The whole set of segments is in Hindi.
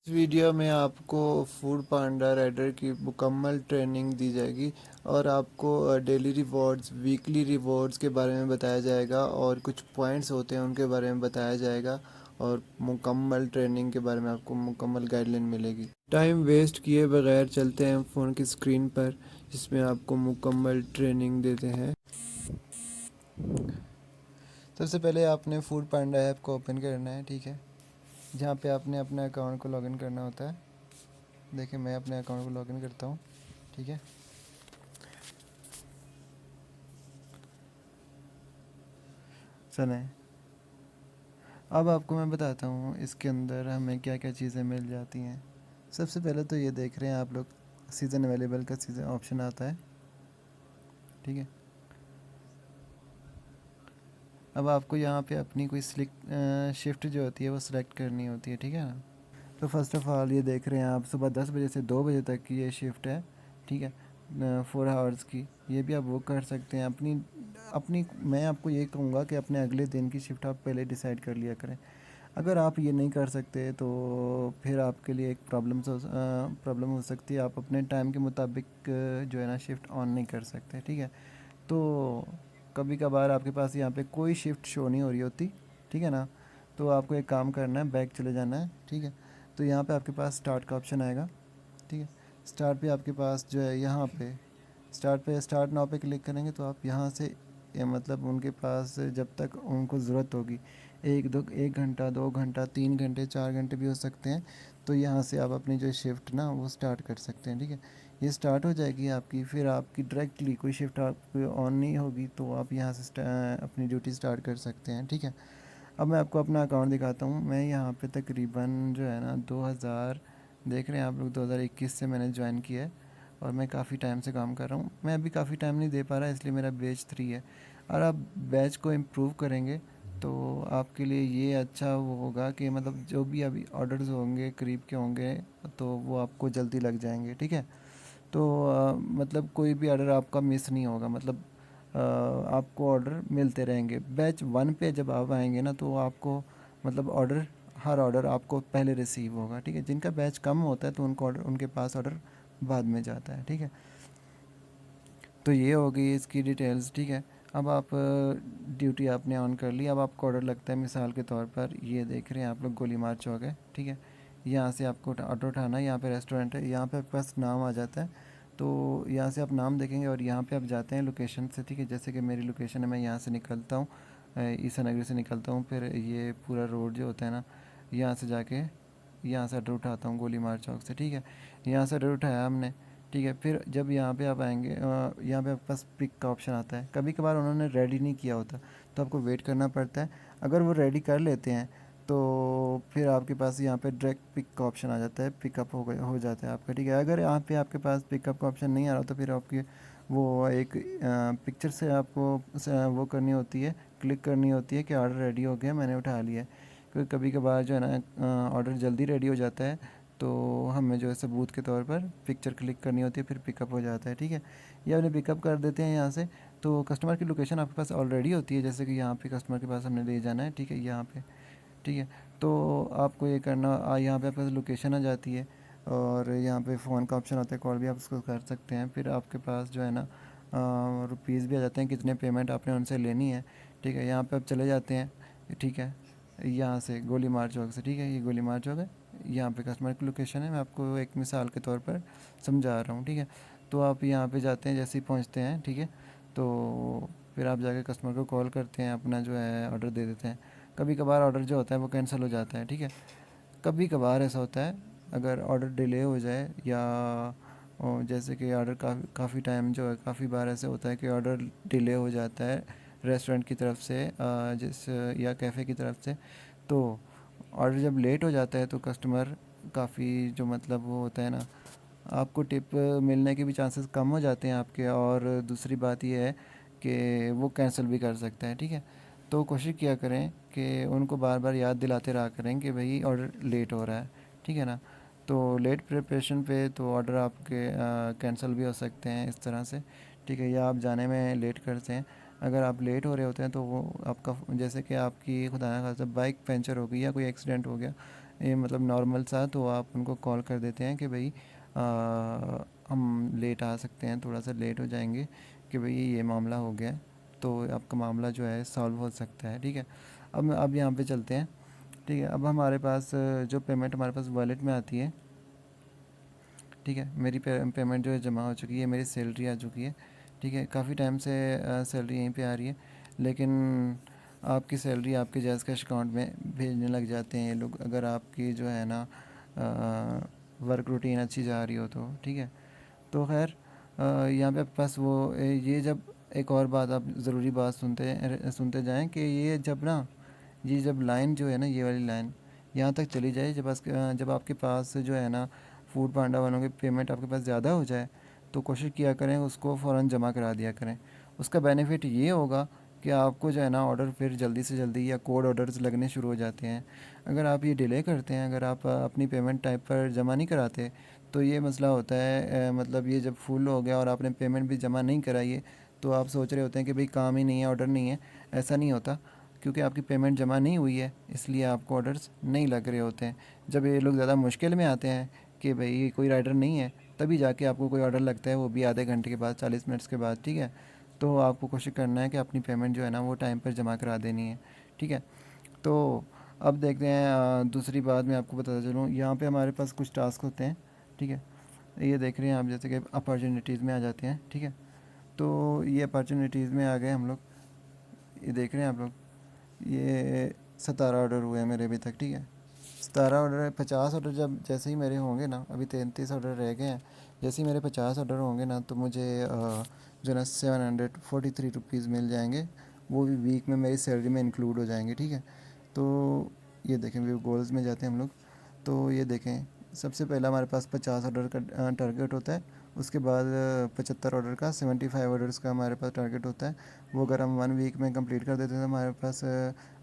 इस वीडियो में आपको फूड पांडा राइडर की मुकम्मल ट्रेनिंग दी जाएगी और आपको डेली रिवॉर्ड्स वीकली रिवॉर्ड्स के बारे में बताया जाएगा और कुछ पॉइंट्स होते हैं उनके बारे में बताया जाएगा और मुकम्मल ट्रेनिंग के बारे में आपको मुकम्मल गाइडलाइन मिलेगी। टाइम वेस्ट किए बगैर चलते हैं फ़ोन की स्क्रीन पर जिसमें आपको मुकम्मल ट्रेनिंग देते हैं। सबसे पहले आपने फूड पांडा ऐप को ओपन करना है, ठीक है, जहाँ पे आपने अपने अकाउंट को लॉगिन करना होता है। देखिए मैं अपने अकाउंट को लॉगिन करता हूँ, ठीक है। सुने, अब आपको मैं बताता हूँ इसके अंदर हमें क्या क्या चीज़ें मिल जाती हैं। सबसे पहले तो ये देख रहे हैं आप लोग, सीज़न अवेलेबल का सीज़न ऑप्शन आता है, ठीक है। अब आपको यहाँ पे अपनी कोई शिफ्ट जो होती है वो सिलेक्ट करनी होती है, ठीक है ना। तो फर्स्ट ऑफ़ ऑल ये देख रहे हैं आप, सुबह 10 बजे से 2 बजे तक की ये शिफ्ट है, ठीक है, 4 आवर्स की। ये भी आप बुक कर सकते हैं अपनी अपनी मैं आपको ये कहूँगा कि अपने अगले दिन की शिफ्ट आप पहले डिसाइड कर लिया करें। अगर आप ये नहीं कर सकते तो फिर आपके लिए एक प्रॉब्लम हो सकती है। आप अपने टाइम के मुताबिक जो है ना शिफ्ट ऑन नहीं कर सकते, ठीक है। तो कभी कभार आपके पास यहाँ पे कोई शिफ्ट शो नहीं हो रही होती, ठीक है ना। तो आपको एक काम करना है, बैक चले जाना है, ठीक है। तो यहाँ पे आपके पास स्टार्ट का ऑप्शन आएगा, ठीक है। स्टार्ट पे आपके पास जो है यहाँ पे स्टार्ट नाउ पे क्लिक करेंगे तो आप यहाँ से मतलब उनके पास जब तक उनको ज़रूरत होगी, 1 घंटा 2 घंटा 3 घंटे 4 घंटे भी हो सकते हैं। तो यहाँ से आप अपनी जो शिफ्ट ना वो स्टार्ट कर सकते हैं, ठीक है। ये स्टार्ट हो जाएगी आपकी, फिर आपकी डायरेक्टली कोई शिफ्ट आप ऑन नहीं होगी तो आप यहाँ से अपनी ड्यूटी स्टार्ट कर सकते हैं, ठीक है। अब मैं आपको अपना अकाउंट दिखाता हूँ। मैं यहाँ पे तकरीबन जो है ना 2000 देख रहे हैं आप लोग, 2021 से मैंने ज्वाइन किया है और मैं काफ़ी टाइम से काम कर रहा हूँ। मैं अभी काफ़ी टाइम नहीं दे पा रहा, इसलिए मेरा बैच 3 है। और आप बैच को इम्प्रूव करेंगे तो आपके लिए ये अच्छा वो होगा कि मतलब जो भी अभी ऑर्डर्स होंगे करीब के होंगे तो वो आपको जल्दी लग जाएंगे, ठीक है। तो मतलब कोई भी ऑर्डर आपका मिस नहीं होगा, मतलब आपको ऑर्डर मिलते रहेंगे। बैच 1 पे जब आप आएंगे ना तो आपको मतलब हर ऑर्डर आपको पहले रिसीव होगा, ठीक है। जिनका बैच कम होता है तो उनके पास ऑर्डर बाद में जाता है, ठीक है। तो ये हो गई इसकी डिटेल्स, ठीक है। अब आप ड्यूटी आपने ऑन कर ली। अब आपको ऑर्डर लगता है, मिसाल के तौर पर ये देख रहे हैं आप लोग गोली मार चौक है, ठीक है। यहाँ से आपको ऑर्डर उठाना है, यहाँ पे रेस्टोरेंट है, यहाँ पे आपके पास नाम आ जाता है। तो यहाँ से आप नाम देखेंगे और यहाँ पे आप जाते हैं लोकेशन से, ठीक है। जैसे कि मेरी लोकेशन है, मैं यहाँ से निकलता हूँ, ईसा नगरी से निकलता हूँ, फिर ये पूरा रोड जो होता है ना, यहाँ से जाके यहाँ से ऑर्डर उठाता हूँ गोली मार चौक से, ठीक है। यहाँ से ऑर्डर उठाया हमने, ठीक है। फिर जब यहाँ पे आप आएंगे, यहाँ पे आपके पास पिक का ऑप्शन आता है। कभी कभार उन्होंने रेडी नहीं किया होता तो आपको वेट करना पड़ता है। अगर वो रेडी कर लेते हैं तो फिर आपके पास यहाँ पे डायरेक्ट पिक का ऑप्शन आ जाता है, पिकअप हो जाता है आपका, ठीक है। अगर यहाँ पे आपके पास पिकअप का ऑप्शन नहीं आ रहा तो फिर आपकी वो एक पिक्चर से आपको वो करनी होती है, क्लिक करनी होती है कि ऑर्डर रेडी हो गया, मैंने उठा लिया है। क्योंकि कभी कभार जो है ना ऑर्डर जल्दी रेडी हो जाता है तो हमें जो है सबूत के तौर पर पिक्चर क्लिक करनी होती है, फिर पिकअप हो जाता है, ठीक है। ये अपने पिकअप कर देते हैं यहाँ से। तो कस्टमर की लोकेशन आपके पास ऑलरेडी होती है, जैसे कि यहाँ पे कस्टमर के पास हमने ले जाना है, ठीक है, यहाँ पे, ठीक है। तो आपको ये करना, यहाँ पे आपके पास लोकेशन आ जाती है और यहाँ पे फ़ोन का ऑप्शन होता है, कॉल भी आप उसको कर सकते हैं। फिर आपके पास जो है ना रुपीज़ भी आ जाते हैं, कितने पेमेंट आपने उनसे लेनी है, ठीक है। यहाँ पे आप चले जाते हैं, ठीक है, यहाँ से गोली मार चौक से, ठीक है, ये गोली मार चौक है, यहाँ पे कस्टमर की लोकेशन है। मैं आपको एक मिसाल के तौर पर समझा रहा हूँ, ठीक है। तो आप यहाँ पे जाते हैं, जैसे ही पहुँचते हैं, ठीक है, तो फिर आप जाके कस्टमर को कॉल करते हैं, अपना जो है ऑर्डर दे देते हैं। कभी कभार ऑर्डर जो होता है वो कैंसिल हो जाता है, ठीक है। कभी कभार ऐसा होता है, अगर ऑर्डर डिले हो जाए या जैसे कि ऑर्डर काफ़ी टाइम जो है, काफ़ी बार ऐसे होता है कि ऑर्डर डिले हो जाता है रेस्टोरेंट की तरफ से, जिस या कैफ़े की तरफ से। तो ऑर्डर जब लेट हो जाता है तो कस्टमर काफ़ी जो मतलब वो होता है ना, आपको टिप मिलने के भी चांसेस कम हो जाते हैं आपके। और दूसरी बात ये है कि वो कैंसिल भी कर सकता है, ठीक है। तो कोशिश किया करें कि उनको बार बार याद दिलाते रहा करें कि भाई ऑर्डर लेट हो रहा है, ठीक है ना। तो लेट प्रिपरेशन पे तो ऑर्डर आपके कैंसिल भी हो सकते हैं इस तरह से, ठीक है, या आप जाने में लेट करते हैं। अगर आप लेट हो रहे होते हैं तो वो आपका, जैसे कि आपकी खुदा ना खास्ता बाइक पंचर हो गई या कोई एक्सीडेंट हो गया ये मतलब नॉर्मल सा, तो आप उनको कॉल कर देते हैं कि भाई हम लेट आ सकते हैं, थोड़ा सा लेट हो जाएंगे, कि भाई ये मामला हो गया है, तो आपका मामला जो है सॉल्व हो सकता है, ठीक है। अब यहाँ पे चलते हैं, ठीक है। अब हमारे पास जो पेमेंट हमारे पास वॉलेट में आती है, ठीक है, मेरी पेमेंट जो है जमा हो चुकी है, मेरी सैलरी आ चुकी है, ठीक है। काफ़ी टाइम से सैलरी यहीं पे आ रही है, लेकिन आपकी सैलरी आपके जैज़ कैश अकाउंट में भेजने लग जाते हैं ये लोग, अगर आपकी जो है ना वर्क रूटीन अच्छी जा रही हो तो, ठीक है। तो खैर यहाँ पे आपके पास वो ये जब एक और बात आप ज़रूरी बात सुनते जाएं कि ये जब ना, ये जब लाइन जो है ना, ये वाली लाइन यहाँ तक चली जाए, जब आपके पास जो है ना फूड पांडा वालों की पेमेंट आपके पास ज़्यादा हो जाए, तो कोशिश किया करें उसको फ़ौरन जमा करा दिया करें। उसका बेनिफिट ये होगा कि आपको जो है ना ऑर्डर फिर जल्दी से जल्दी, या कोड ऑर्डर्स लगने शुरू हो जाते हैं। अगर आप ये डिले करते हैं, अगर आप अपनी पेमेंट टाइप पर जमा नहीं कराते, तो ये मसला होता है, मतलब ये जब फुल हो गया और आपने पेमेंट भी जमा नहीं कराई है, तो आप सोच रहे होते हैं कि भाई काम ही नहीं है, ऑर्डर नहीं है। ऐसा नहीं होता, क्योंकि आपकी पेमेंट जमा नहीं हुई है, इसलिए आपको ऑर्डर्स नहीं लग रहे होते हैं। जब ये लोग ज़्यादा मुश्किल में आते हैं कि भाई कोई राइडर नहीं है, तभी जाके आपको कोई ऑर्डर लगता है, वो भी आधे घंटे के बाद, 40 मिनट्स के बाद, ठीक है। तो आपको कोशिश करना है कि अपनी पेमेंट जो है ना वो टाइम पर जमा करा देनी है, ठीक है। तो अब देखते हैं, दूसरी बात मैं आपको बताता चलूँ, यहाँ पे हमारे पास कुछ टास्क होते हैं, ठीक है। ये देख रहे हैं आप, जैसे कि अपॉर्चुनिटीज़ में आ जाते हैं, ठीक है। तो ये अपॉर्चुनिटीज़ में आ गए हम लोग, ये देख रहे हैं आप लोग, ये 17 ऑर्डर हुए हैं मेरे अभी तक, ठीक है। 17 ऑर्डर, 50 ऑर्डर जब जैसे ही मेरे होंगे ना, अभी 33 ऑर्डर रह गए हैं, जैसे ही मेरे 50 ऑर्डर होंगे ना, तो मुझे जो ना 743 रुपीज़ मिल जाएंगे, वो भी वीक में मेरी सैलरी में इंक्लूड हो जाएंगे, ठीक है। तो ये देखें, व्यू गोल्स में जाते हैं हम लोग, तो ये देखें, सबसे पहला हमारे पास 50 ऑर्डर का टारगेट होता है, उसके बाद 75 ऑर्डर का, 75 ऑर्डर्स का हमारे पास टारगेट होता है। वो अगर हम 1 वीक में कंप्लीट कर देते हैं, तो हमारे पास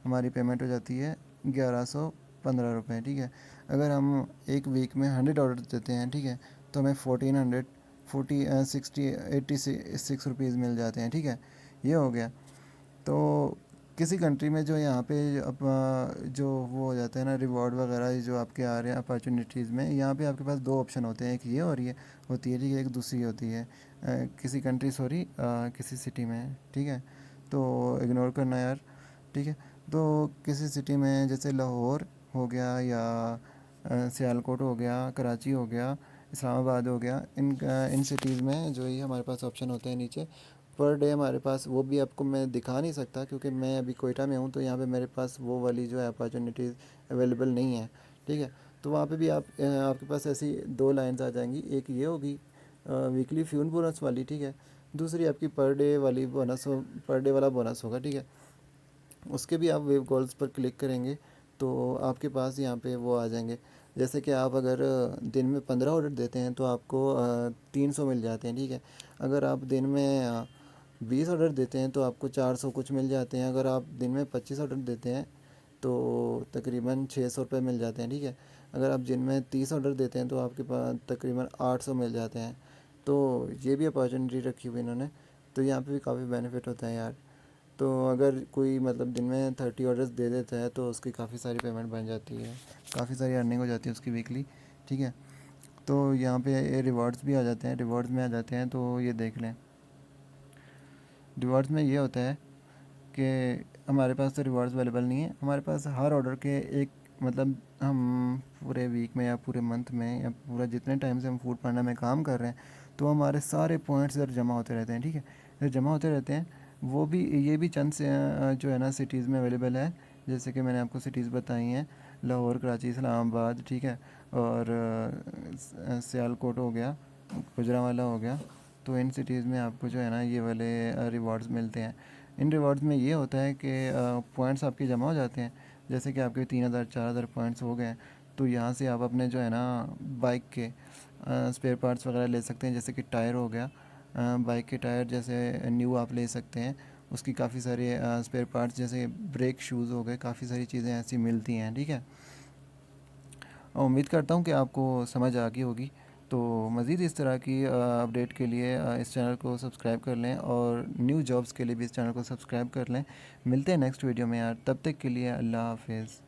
हमारी पेमेंट हो जाती है 1115 रुपये, ठीक है। अगर हम एक वीक में 100 ऑर्डर देते हैं, ठीक है, तो हमें 1486 मिल जाते हैं, ठीक है। ये हो गया। तो किसी कंट्री में जो यहाँ पे जो वो हो जाता है ना, रिवॉर्ड वगैरह जो आपके आ रहे हैं अपॉर्चुनिटीज़ में, यहाँ पे आपके पास दो ऑप्शन होते हैं, एक ये और ये होती है, ठीक है, एक दूसरी होती है, किसी कंट्री, सॉरी, किसी सिटी में, ठीक है। तो इग्नोर करना यार, ठीक है। तो किसी सिटी में जैसे लाहौर हो गया, या सियालकोट हो गया, कराची हो गया, इस्लामाबाद हो गया, इन सिटीज़ में जो ये हमारे पास ऑप्शन होते हैं नीचे पर डे हमारे पास, वो भी आपको मैं दिखा नहीं सकता क्योंकि मैं अभी कोयटा में हूँ, तो यहाँ पे मेरे पास वो वाली जो है अपॉर्चुनिटीज़ अवेलेबल नहीं है, ठीक है। तो वहाँ पे भी आपके पास ऐसी दो लाइंस आ जाएंगी, एक ये होगी वीकली फ्यूल बोनस वाली, ठीक है। दूसरी आपकी पर डे वाली बोनस हो, पर डे वाला बोनस होगा, ठीक है। उसके भी आप वेव कॉल्स पर क्लिक करेंगे, तो आपके पास यहाँ पे वो आ जाएंगे। जैसे कि आप अगर दिन में 15 ऑर्डर देते हैं, तो आपको 300 मिल जाते हैं, ठीक है। अगर आप दिन में 20 ऑर्डर देते हैं, तो आपको 400 कुछ मिल जाते हैं। अगर आप दिन में 25 ऑर्डर देते हैं, तो तकरीबन 600 रुपये मिल जाते हैं, ठीक है। अगर आप दिन में 30 ऑर्डर देते हैं, तो आपके पास तकरीबन 800 मिल जाते हैं। तो ये भी अपॉर्चुनिटी रखी हुई इन्होंने, तो यहाँ पे भी काफ़ी बेनिफिट होता है यार। तो अगर कोई मतलब दिन में 30 ऑर्डर्स दे देता है, तो उसकी काफ़ी सारी पेमेंट बन जाती है, काफ़ी सारी अर्निंग हो जाती है उसकी वीकली, ठीक है। तो यहाँ पे ये रिवॉर्ड्स भी आ जाते हैं, रिवॉर्ड्स में आ जाते हैं, तो ये देख लें, रिवॉर्ड्स में ये होता है कि हमारे पास तो रिवॉर्ड्स अवेलेबल नहीं है, हमारे पास हर ऑर्डर के एक, मतलब हम पूरे वीक में या पूरे मंथ में या पूरा जितने टाइम से हम फूड पांडा में काम कर रहे हैं, तो हमारे सारे पॉइंट्स इधर जमा होते रहते हैं, ठीक है। इधर जमा होते रहते हैं। वो भी, ये भी चंद से जो है ना सिटीज़ में अवेलेबल है, जैसे कि मैंने आपको सिटीज़ बताई हैं, लाहौर, कराची, इस्लामाबाद, ठीक है, और सियालकोट हो गया, गुजरांवाला हो गया। तो इन सिटीज़ में आपको जो है ना ये वाले रिवॉर्ड्स मिलते हैं। इन रिवॉर्ड्स में ये होता है कि पॉइंट्स आपके जमा हो जाते हैं, जैसे कि आपके 3000 4000 पॉइंट्स हो गए, तो यहाँ से आप अपने जो है ना बाइक के स्पेयर पार्ट्स वगैरह ले सकते हैं, जैसे कि टायर हो गया, बाइक के टायर जैसे न्यू आप ले सकते हैं, उसकी काफ़ी सारी स्पेयर पार्ट्स, जैसे ब्रेक शूज़ हो गए, काफ़ी सारी चीज़ें ऐसी मिलती हैं, ठीक है। और उम्मीद करता हूँ कि आपको समझ आ गई होगी। तो मज़ीद इस तरह की अपडेट के लिए इस चैनल को सब्सक्राइब कर लें, और न्यू जॉब्स के लिए भी इस चैनल को सब्सक्राइब कर लें। मिलते हैं नेक्स्ट वीडियो में यार, तब तक के लिए अल्लाह हाफिज़।